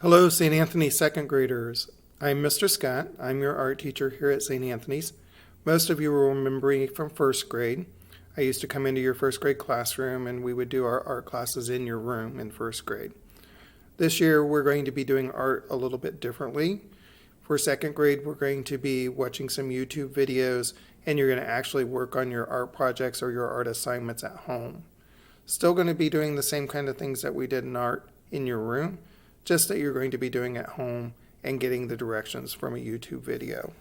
Hello, St. Anthony second graders. I'm Mr. Scott. I'm your art teacher here at St. Anthony's. Most of you will remember me from first grade. I used to come into your first grade classroom and we would do our art classes in your room in first grade. This year we're going to be doing art a little bit differently. For second grade, we're going to be watching some YouTube videos and you're going to actually work on your art projects or your art assignments at home. Still going to be doing the same kind of things that we did in art in your room, just that you're going to be doing at home and getting the directions from a YouTube video.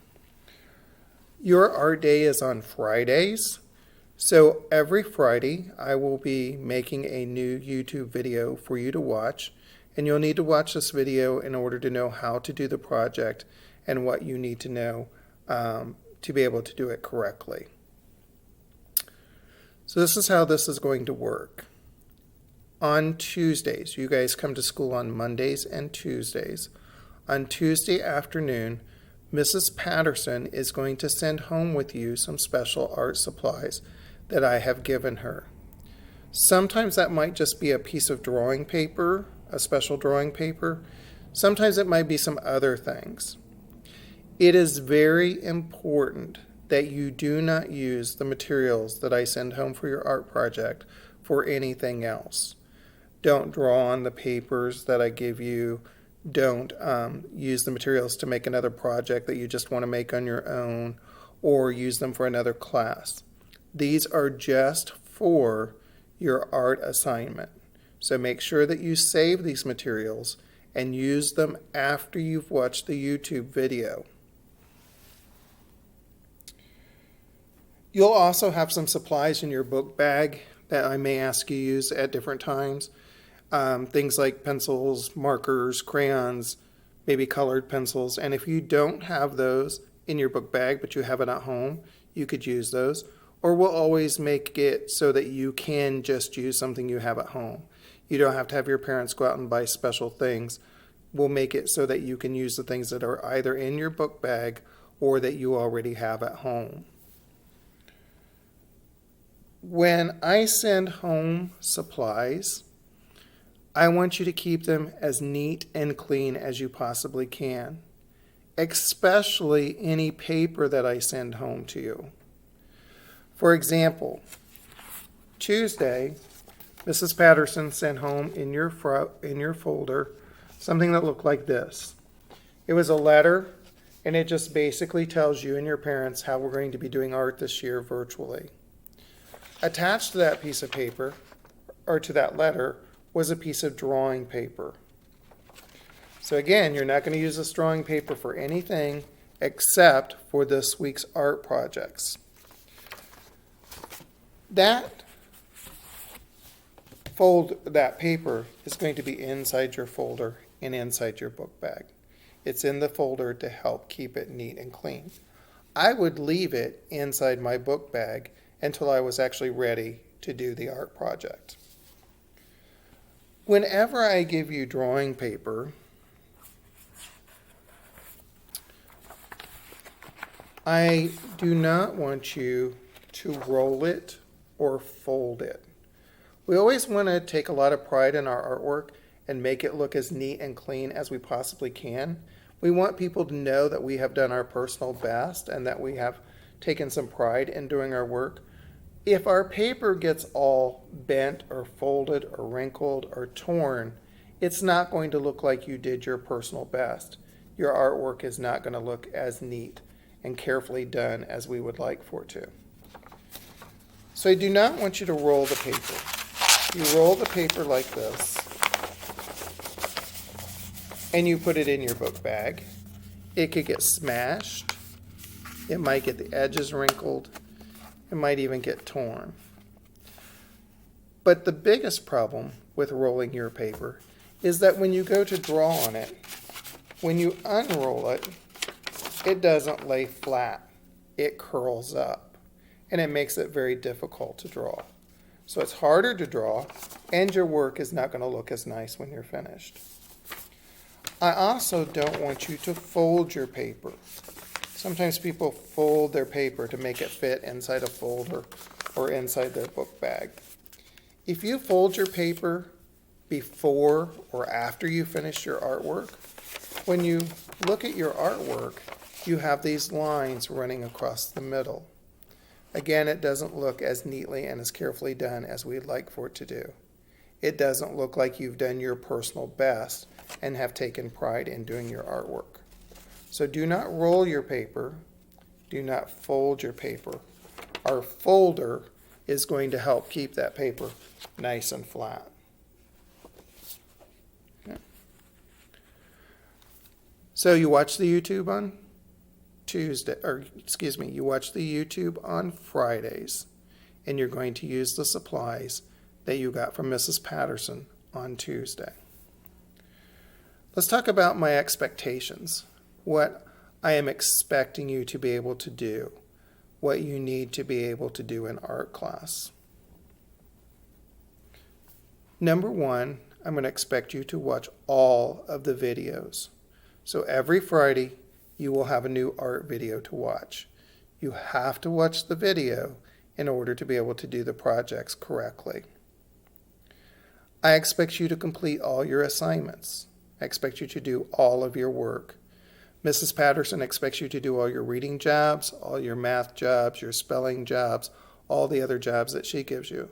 Your art day is on Fridays, so every Friday I will be making a new YouTube video for you to watch, and you'll need to watch this video in order to know how to do the project and what you need to know to be able to do it correctly. So this is how this is going to work. On Tuesdays, you guys come to school on Mondays and Tuesdays. On Tuesday afternoon, Mrs. Patterson is going to send home with you some special art supplies that I have given her. Sometimes that might just be a piece of drawing paper, a special drawing paper. Sometimes it might be some other things. It is very important that you do not use the materials that I send home for your art project for anything else. Don't draw on the papers that I give you. Don't use the materials to make another project that you just want to make on your own or use them for another class. These are just for your art assignment. So make sure that you save these materials and use them after you've watched the YouTube video. You'll also have some supplies in your book bag that I may ask you to use at different times. Things like pencils, markers, crayons, maybe colored pencils. And if you don't have those in your book bag, but you have it at home, you could use those. Or we'll always make it so that you can just use something you have at home. You don't have to have your parents go out and buy special things. We'll make it so that you can use the things that are either in your book bag or that you already have at home. When I send home supplies, I want you to keep them as neat and clean as you possibly can, especially any paper that I send home to you. For example, Tuesday, Mrs. Patterson sent home in your folder something that looked like this. It was a letter, and it just basically tells you and your parents how we're going to be doing art this year virtually. Attached to that piece of paper, or to that letter, was a piece of drawing paper. So again, you're not going to use this drawing paper for anything except for this week's art projects. That paper is going to be inside your folder and inside your book bag. It's in the folder to help keep it neat and clean. I would leave it inside my book bag until I was actually ready to do the art project. Whenever I give you drawing paper, I do not want you to roll it or fold it. We always want to take a lot of pride in our artwork and make it look as neat and clean as we possibly can. We want people to know that we have done our personal best and that we have taken some pride in doing our work. If our paper gets all bent or folded or wrinkled or torn, it's not going to look like you did your personal best. Your artwork is not going to look as neat and carefully done as we would like for it to. So I do not want you to roll the paper. You roll the paper like this, and you put it in your book bag. It could get smashed. It might get the edges wrinkled. It might even get torn. But the biggest problem with rolling your paper is that when you go to draw on it, when you unroll it, it doesn't lay flat. It curls up, and it makes it very difficult to draw. So it's harder to draw, and your work is not going to look as nice when you're finished. I also don't want you to fold your paper. Sometimes people fold their paper to make it fit inside a folder or inside their book bag. If you fold your paper, before or after you finish your artwork. When you look at your artwork, you have these lines running across the middle. Again, it doesn't look as neatly and as carefully done as we'd like for it to do. It doesn't look like you've done your personal best and have taken pride in doing your artwork. So do not roll your paper. Do not fold your paper. Our folder is going to help keep that paper nice and flat. Okay. So you watch the YouTube on you watch the YouTube on Fridays, and you're going to use the supplies that you got from Mrs. Patterson on Tuesday. Let's talk about my expectations, what I am expecting you to be able to do, what you need to be able to do in art class. Number one, I'm going to expect you to watch all of the videos. So every Friday, you will have a new art video to watch. You have to watch the video in order to be able to do the projects correctly. I expect you to complete all your assignments. I expect you to do all of your work. Mrs. Patterson expects you to do all your reading jobs, all your math jobs, your spelling jobs, all the other jobs that she gives you.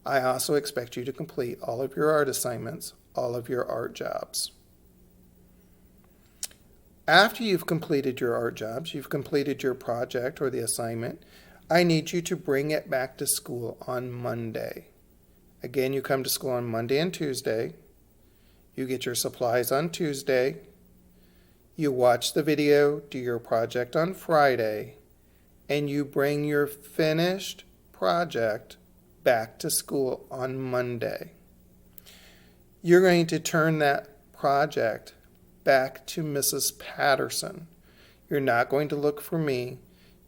I also expect you to complete all of your art assignments, all of your art jobs. After you've completed your art jobs, you've completed your project or the assignment, I need you to bring it back to school on Monday. Again, you come to school on Monday and Tuesday. You get your supplies on Tuesday. You watch the video, do your project on Friday, and you bring your finished project back to school on Monday. You're going to turn that project back to Mrs. Patterson. You're not going to look for me.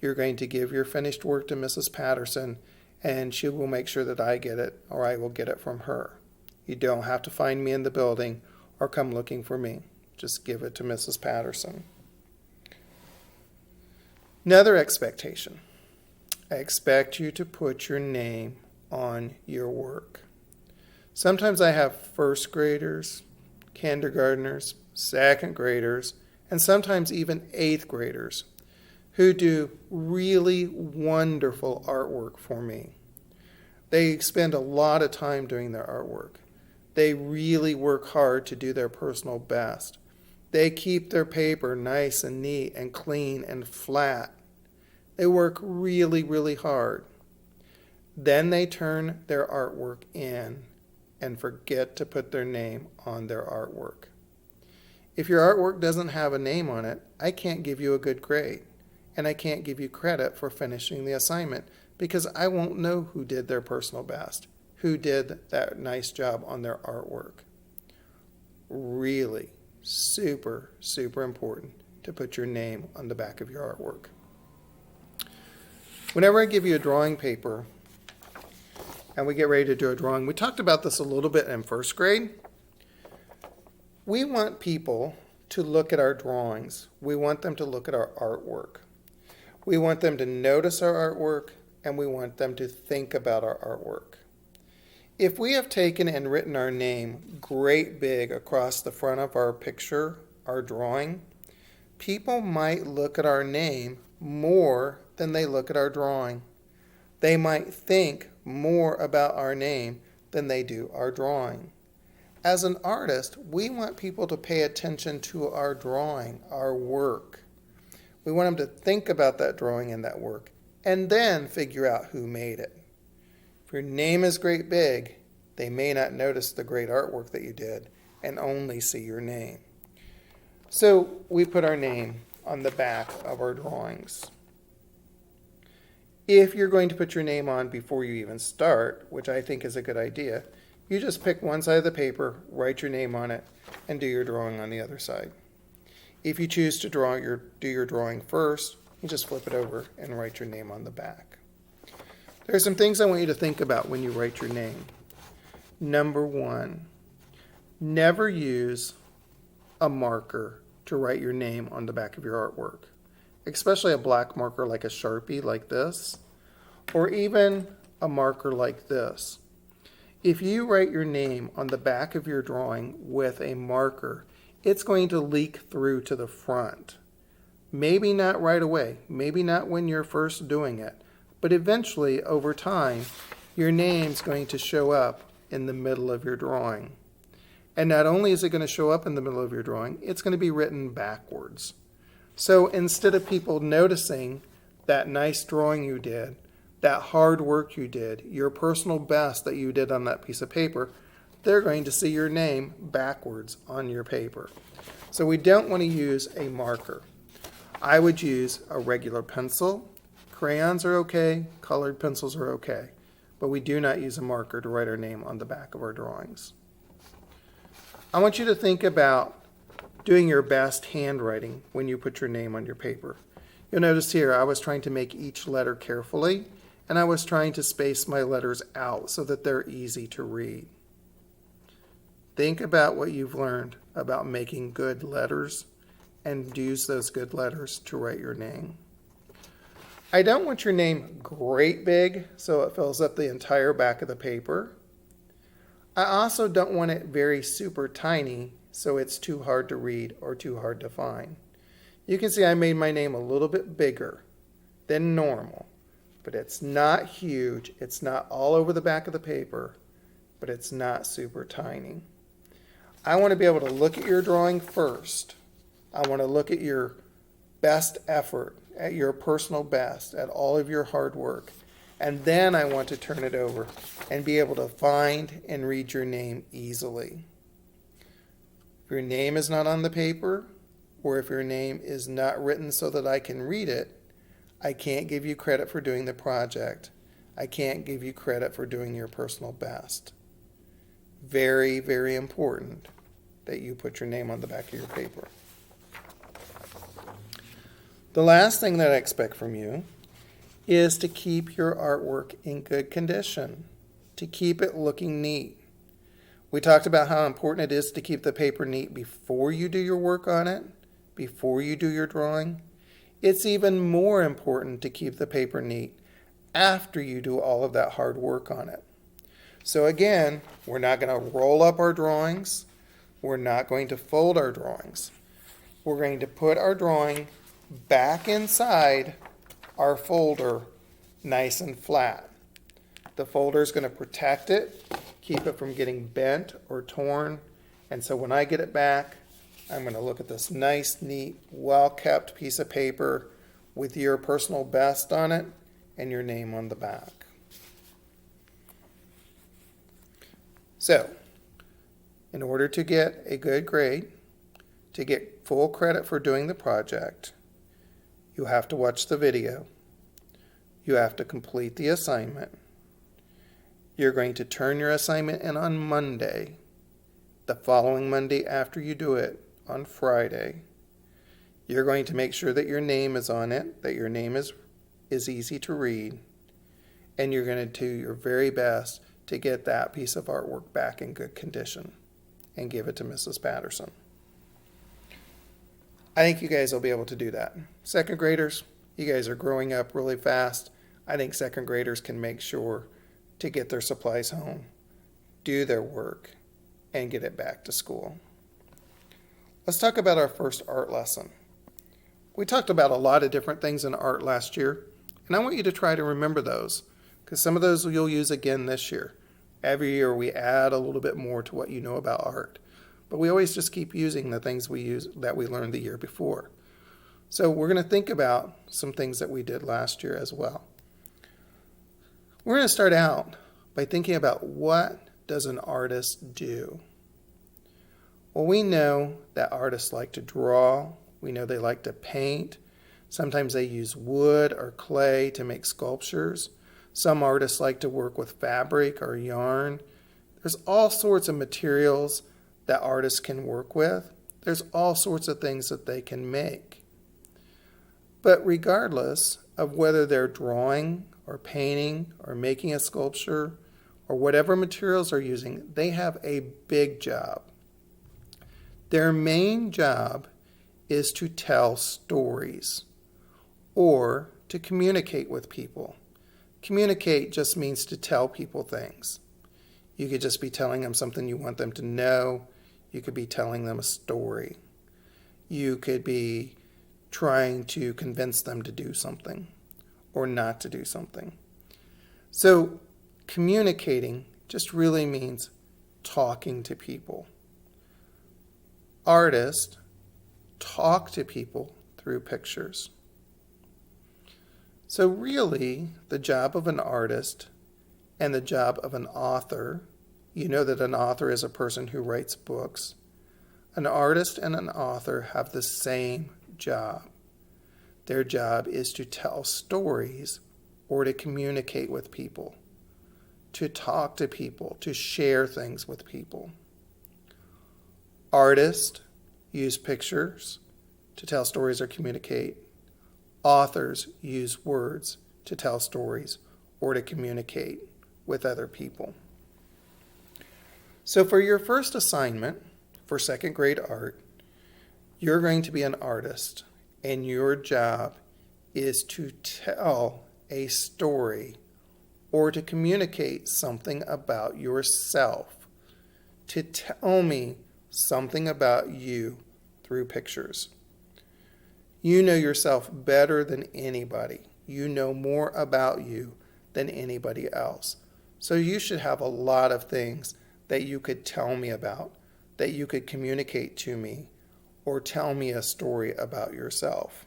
You're going to give your finished work to Mrs. Patterson, and she will make sure that I get it, or I will get it from her. You don't have to find me in the building or come looking for me. Just give it to Mrs. Patterson. Another expectation. I expect you to put your name on your work. Sometimes I have first graders, kindergartners, second graders, and sometimes even eighth graders who do really wonderful artwork for me. They spend a lot of time doing their artwork. They really work hard to do their personal best. They keep their paper nice and neat and clean and flat. They work really, really hard. Then they turn their artwork in and forget to put their name on their artwork. If your artwork doesn't have a name on it, I can't give you a good grade, and I can't give you credit for finishing the assignment because I won't know who did their personal best, who did that nice job on their artwork. Really super, super important to put your name on the back of your artwork. Whenever I give you a drawing paper and we get ready to do a drawing, we talked about this a little bit in first grade. We want people to look at our drawings. We want them to look at our artwork. We want them to notice our artwork, and we want them to think about our artwork. If we have taken and written our name great big across the front of our picture, our drawing, people might look at our name more than they look at our drawing. They might think more about our name than they do our drawing. As an artist, we want people to pay attention to our drawing, our work. We want them to think about that drawing and that work, and then figure out who made it. If your name is great big, they may not notice the great artwork that you did and only see your name. So we put our name on the back of our drawings. If you're going to put your name on before you even start, which I think is a good idea, you just pick one side of the paper, write your name on it, and do your drawing on the other side. If you choose to do your drawing first, you just flip it over and write your name on the back. There are some things I want you to think about when you write your name. Number one, never use a marker to write your name on the back of your artwork, especially a black marker like a Sharpie like this, or even a marker like this. If you write your name on the back of your drawing with a marker, it's going to leak through to the front. Maybe not right away, maybe not when you're first doing it, but eventually, over time, your name's going to show up in the middle of your drawing. And not only is it going to show up in the middle of your drawing, it's going to be written backwards. So instead of people noticing that nice drawing you did, that hard work you did, your personal best that you did on that piece of paper, they're going to see your name backwards on your paper. So we don't want to use a marker. I would use a regular pencil. Crayons are okay, colored pencils are okay, but we do not use a marker to write our name on the back of our drawings. I want you to think about doing your best handwriting when you put your name on your paper. You'll notice here I was trying to make each letter carefully, and I was trying to space my letters out so that they're easy to read. Think about what you've learned about making good letters and use those good letters to write your name. I don't want your name great big so it fills up the entire back of the paper. I also don't want it very super tiny so it's too hard to read or too hard to find. You can see I made my name a little bit bigger than normal, but it's not huge. It's not all over the back of the paper, but it's not super tiny. I want to be able to look at your drawing first. I want to look at your best effort, at your personal best, at all of your hard work. And then I want to turn it over and be able to find and read your name easily. If your name is not on the paper, or if your name is not written so that I can read it, I can't give you credit for doing the project. I can't give you credit for doing your personal best. Very, very important that you put your name on the back of your paper. The last thing that I expect from you is to keep your artwork in good condition, to keep it looking neat. We talked about how important it is to keep the paper neat before you do your work on it, before you do your drawing. It's even more important to keep the paper neat after you do all of that hard work on it. So again, we're not going to roll up our drawings. We're not going to fold our drawings. We're going to put our drawing back inside our folder nice and flat. The folder is going to protect it, keep it from getting bent or torn. And so when I get it back, I'm going to look at this nice, neat, well-kept piece of paper with your personal best on it and your name on the back. So, in order to get a good grade, to get full credit for doing the project, you have to watch the video. You have to complete the assignment. You're going to turn your assignment in on Monday. The following Monday after you do it, on Friday, you're going to make sure that your name is on it, that your name is easy to read, and you're going to do your very best to get that piece of artwork back in good condition and give it to Mrs. Patterson. I think you guys will be able to do that. Second graders, you guys are growing up really fast. I think second graders can make sure to get their supplies home, do their work, and get it back to school. Let's talk about our first art lesson. We talked about a lot of different things in art last year, and I want you to try to remember those, because some of those you'll use again this year. Every year we add a little bit more to what you know about art, but we always just keep using the things that we learned the year before. So we're going to think about some things that we did last year as well. We're going to start out by thinking about, what does an artist do? Well, we know that artists like to draw. We know they like to paint. Sometimes they use wood or clay to make sculptures. Some artists like to work with fabric or yarn. There's all sorts of materials that artists can work with. There's all sorts of things that they can make. But regardless of whether they're drawing or painting or making a sculpture or whatever materials they're using, they have a big job. Their main job is to tell stories or to communicate with people. Communicate just means to tell people things. You could just be telling them something you want them to know. You could be telling them a story. You could be trying to convince them to do something or not to do something. So communicating just really means talking to people. Artists talk to people through pictures. So really, the job of an artist and the job of an author, you know that an author is a person who writes books. An artist and an author have the same job. Their job is to tell stories or to communicate with people, to talk to people, to share things with people. Artists use pictures to tell stories or communicate. Authors use words to tell stories or to communicate with other people. So for your first assignment for second grade art, you're going to be an artist, and your job is to tell a story or to communicate something about yourself, to tell me something about you through pictures. You know yourself better than anybody. You know more about you than anybody else. So you should have a lot of things that you could tell me about, that you could communicate to me, or tell me a story about yourself.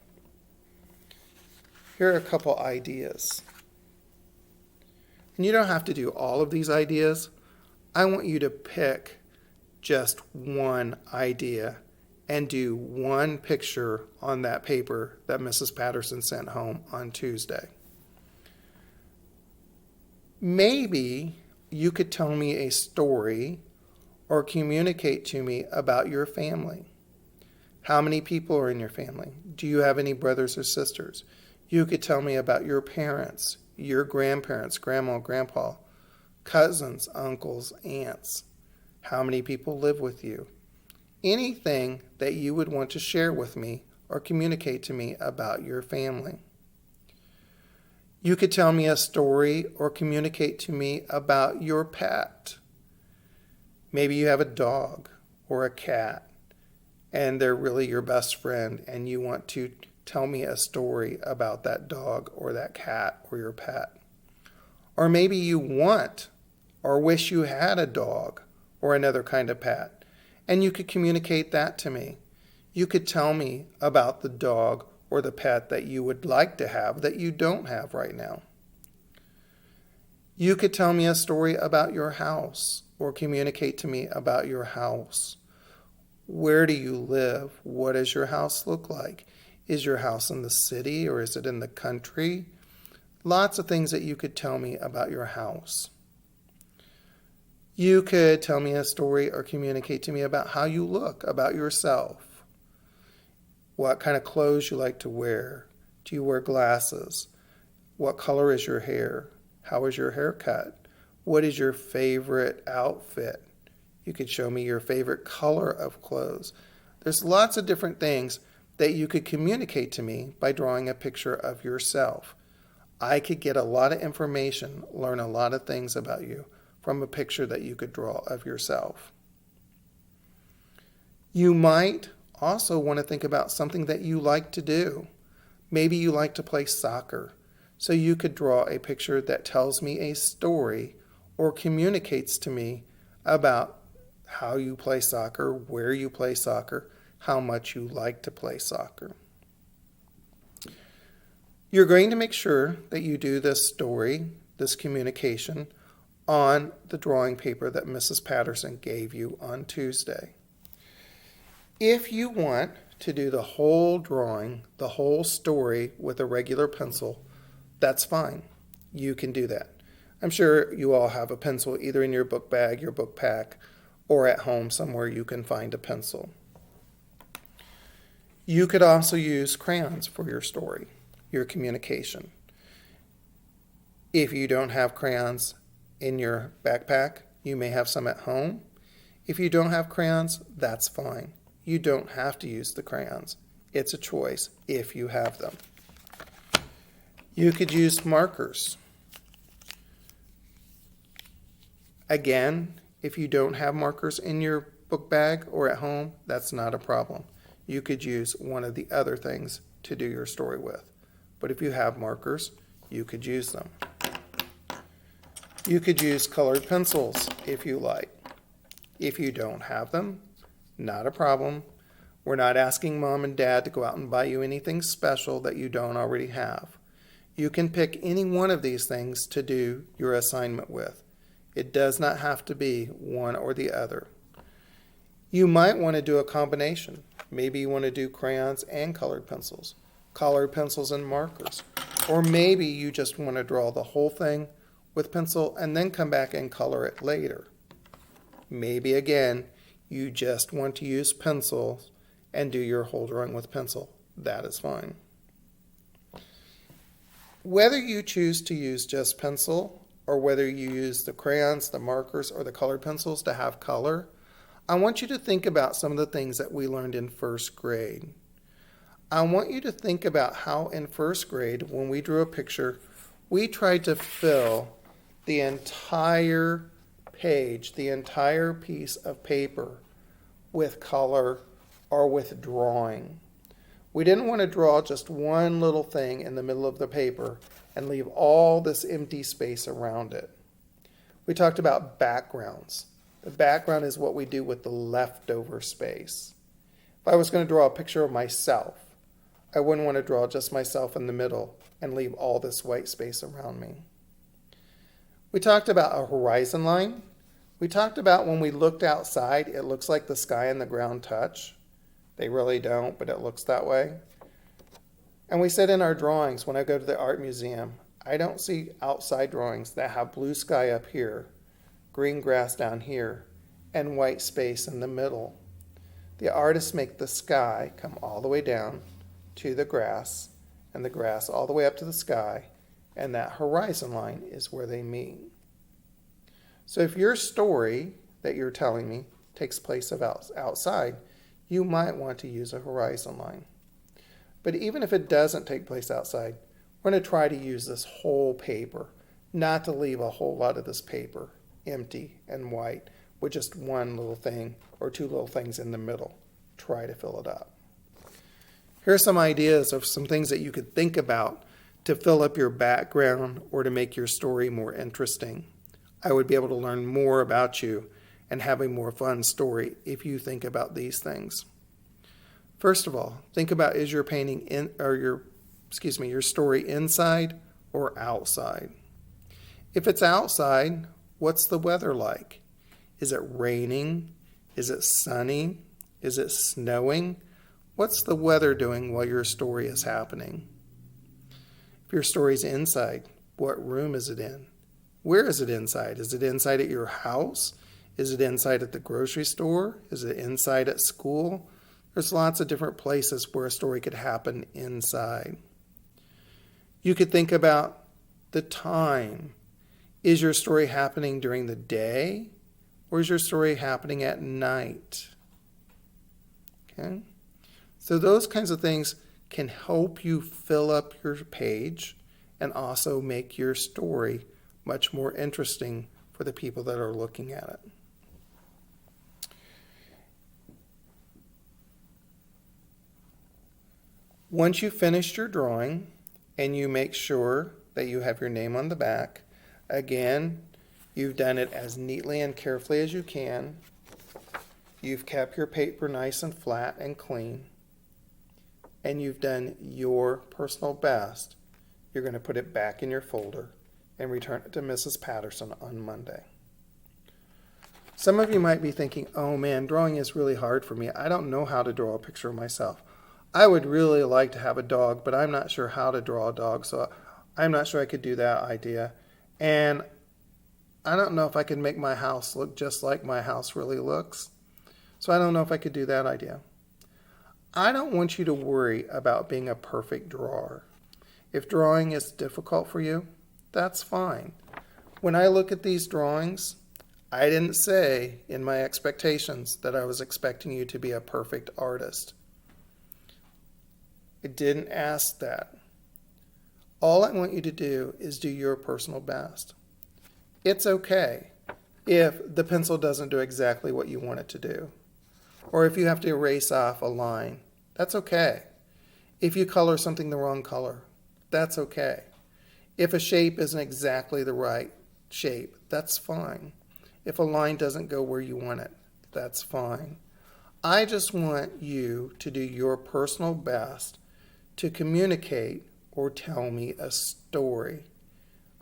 Here are a couple ideas. And you don't have to do all of these ideas. I want you to pick just one idea and do one picture on that paper that Mrs. Patterson sent home on Tuesday. Maybe you could tell me a story or communicate to me about your family. How many people are in your family? Do you have any brothers or sisters? You could tell me about your parents, your grandparents, grandma, grandpa, cousins, uncles, aunts. How many people live with you? Anything that you would want to share with me or communicate to me about your family. You could tell me a story or communicate to me about your pet. Maybe you have a dog or a cat, and they're really your best friend, and you want to tell me a story about that dog or that cat or your pet. Or maybe you want or wish you had a dog or another kind of pet, and you could communicate that to me. You could tell me about the dog or the pet that you would like to have that you don't have right now. You could tell me a story about your house or communicate to me about your house. Where do you live? What does your house look like? Is your house in the city or is it in the country? Lots of things that you could tell me about your house. You could tell me a story or communicate to me about how you look, about yourself. What kind of clothes you like to wear. Do you wear glasses? What color is your hair? How is your haircut? What is your favorite outfit? You could show me your favorite color of clothes. There's lots of different things that you could communicate to me by drawing a picture of yourself. I could get a lot of information, learn a lot of things about you from a picture that you could draw of yourself. You might also want to think about something that you like to do. Maybe you like to play soccer, so you could draw a picture that tells me a story or communicates to me about how you play soccer, where you play soccer, how much you like to play soccer. You're going to make sure that you do this story, this communication, on the drawing paper that Mrs. Patterson gave you on Tuesday. If you want to do the whole drawing, the whole story with a regular pencil, that's fine. You can do that. I'm sure you all have a pencil either in your book bag, your book pack, or at home somewhere you can find a pencil. You could also use crayons for your story, your communication. If you don't have crayons in your backpack, you may have some at home. If you don't have crayons, that's fine. You don't have to use the crayons. It's a choice if you have them. You could use markers. Again, if you don't have markers in your book bag or at home, that's not a problem. You could use one of the other things to do your story with. But if you have markers, you could use them. You could use colored pencils if you like. If you don't have them, not a problem. We're not asking mom and dad to go out and buy you anything special that you don't already have. You can pick any one of these things to do your assignment with. It does not have to be one or the other. You might want to do a combination. Maybe you want to do crayons and colored pencils and markers. Or maybe you just want to draw the whole thing with pencil and then come back and color it later. Maybe again, you just want to use pencils and do your whole drawing with pencil. That is fine. Whether you choose to use just pencil or whether you use the crayons, the markers, or the colored pencils to have color, I want you to think about some of the things that we learned in first grade. I want you to think about how in first grade, when we drew a picture, we tried to fill the entire page, the entire piece of paper with color or with drawing. We didn't want to draw just one little thing in the middle of the paper and leave all this empty space around it. We talked about backgrounds. The background is what we do with the leftover space. If I was going to draw a picture of myself, I wouldn't want to draw just myself in the middle and leave all this white space around me. We talked about a horizon line. We talked about when we looked outside, it looks like the sky and the ground touch. They really don't, but it looks that way. And we said in our drawings, when I go to the art museum, I don't see outside drawings that have blue sky up here, green grass down here, and white space in the middle. The artists make the sky come all the way down to the grass, and the grass all the way up to the sky, and that horizon line is where they meet. So if your story that you're telling me takes place outside, you might want to use a horizon line. But even if it doesn't take place outside, we're going to try to use this whole paper, not to leave a whole lot of this paper empty and white with just one little thing or two little things in the middle. Try to fill it up. Here are some ideas of some things that you could think about to fill up your background or to make your story more interesting. I would be able to learn more about you and have a more fun story if you think about these things. First of all, think about, is your your story inside or outside? If it's outside, what's the weather like? Is it raining? Is it sunny? Is it snowing? What's the weather doing while your story is happening? If your story's inside, what room is it in? Where is it inside? Is it inside at your house? Is it inside at the grocery store? Is it inside at school? There's lots of different places where a story could happen inside. You could think about the time. Is your story happening during the day, or is your story happening at night? Okay? So those kinds of things can help you fill up your page and also make your story much more interesting for the people that are looking at it. Once you've finished your drawing and you make sure that you have your name on the back, again, you've done it as neatly and carefully as you can. You've kept your paper nice and flat and clean. And you've done your personal best. You're going to put it back in your folder and return it to Mrs. Patterson on Monday. Some of you might be thinking, oh man, drawing is really hard for me. I don't know how to draw a picture of myself. I would really like to have a dog, but I'm not sure how to draw a dog, so I'm not sure I could do that idea. And I don't know if I could make my house look just like my house really looks. So I don't know if I could do that idea. I don't want you to worry about being a perfect drawer. If drawing is difficult for you, that's fine. When I look at these drawings, I didn't say in my expectations that I was expecting you to be a perfect artist. I didn't ask that. All I want you to do is do your personal best. It's okay. if the pencil doesn't do exactly what you want it to do. Or if you have to erase off a line, that's okay. If you color something the wrong color, that's okay. If a shape isn't exactly the right shape, that's fine. If a line doesn't go where you want it, that's fine. I just want you to do your personal best to communicate or tell me a story.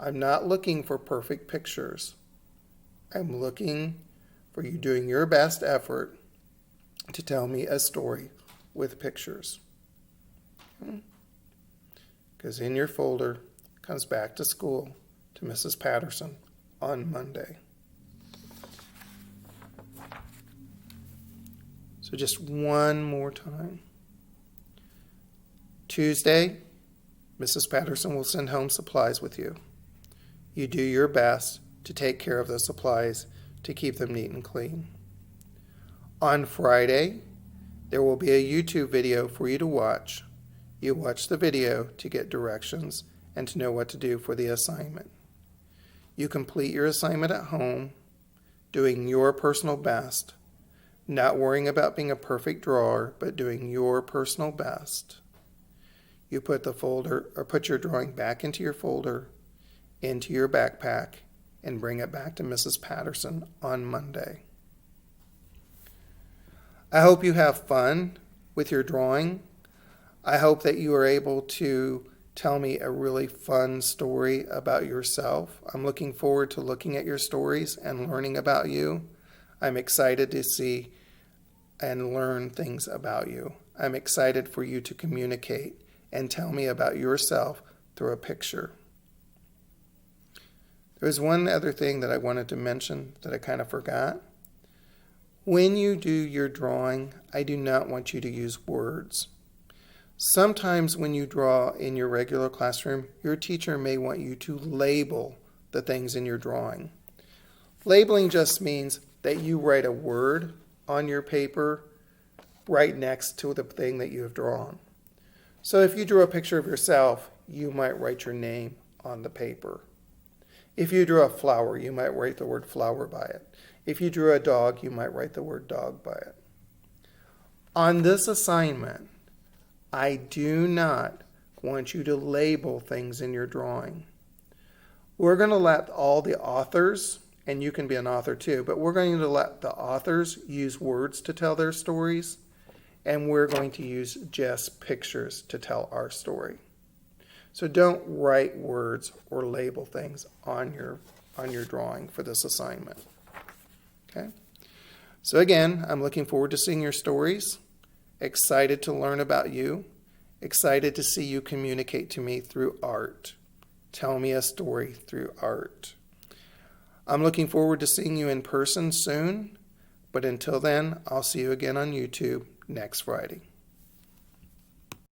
I'm not looking for perfect pictures. I'm looking for you doing your best effort to tell me a story with pictures. Because in your folder comes back to school to Mrs. Patterson on Monday. So just one more time. Tuesday, Mrs. Patterson will send home supplies with you. You do your best to take care of those supplies to keep them neat and clean. On Friday, there will be a YouTube video for you to watch. You watch the video to get directions and to know what to do for the assignment. You complete your assignment at home, doing your personal best, not worrying about being a perfect drawer, but doing your personal best. You put your drawing back into your folder, into your backpack, and bring it back to Mrs. Patterson on Monday. I hope you have fun with your drawing. I hope that you are able to tell me a really fun story about yourself. I'm looking forward to looking at your stories and learning about you. I'm excited to see and learn things about you. I'm excited for you to communicate and tell me about yourself through a picture. There's one other thing that I wanted to mention that I kind of forgot. When you do your drawing, I do not want you to use words. Sometimes when you draw in your regular classroom, your teacher may want you to label the things in your drawing. Labeling just means that you write a word on your paper right next to the thing that you have drawn. So if you drew a picture of yourself, you might write your name on the paper. If you drew a flower, you might write the word flower by it. If you drew a dog, you might write the word dog by it. On this assignment, I do not want you to label things in your drawing. We're going to let all the authors, and you can be an author too, but we're going to let the authors use words to tell their stories, and we're going to use just pictures to tell our story. So don't write words or label things on your drawing for this assignment. Okay? So again, I'm looking forward to seeing your stories, excited to learn about you, excited to see you communicate to me through art. Tell me a story through art. I'm looking forward to seeing you in person soon, but until then, I'll see you again on YouTube next Friday.